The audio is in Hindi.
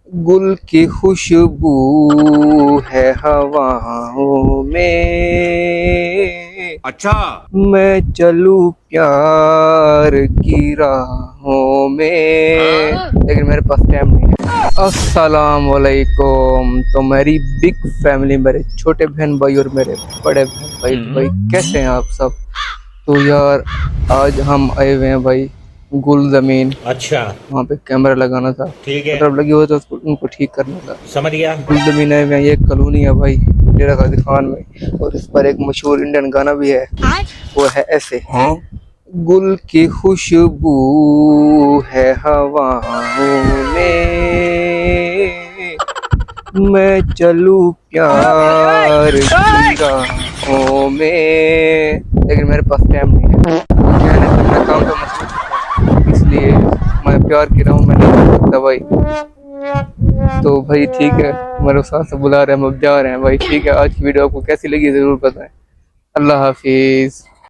गुल की खुशबू है हवाओं में। अच्छा। मैं चलूं प्यार की राहों में, लेकिन मेरे पास टाइम नहीं है। अस्सलाम वालेकुम। तो मेरी बिग फैमिली, मेरे छोटे बहन भाई और मेरे बड़े बहन भाई, तो भाई कैसे हैं आप सब। तो यार आज हम आए हुए हैं भाई गुल जमीन। अच्छा। वहाँ पे कैमरा लगाना था, ठीक है। मतलब लगी हुई तो उनको ठीक करना था। समझ गया। गुल जमीन है में ये कॉलोनी है भाई, डेरा गाजी खान में, और इस पर एक मशहूर इंडियन गाना भी है, वो है ऐसे। हाँ, गुल की खुशबू है हवाओं में, मैं चलूं प्यार की राहों में, लेकिन मेरे पास टाइम नहीं है। मैंने अपना काम पे मसरूफ था, इसलिए मैं प्यार की राहों में नहीं कर सकता भाई। तो भाई ठीक है, मेरे साथ से बुला रहे हैं, हम अब जा रहे हैं भाई। ठीक है, आज की वीडियो आपको कैसी लगी जरूर बताएं। अल्लाह हाफिज।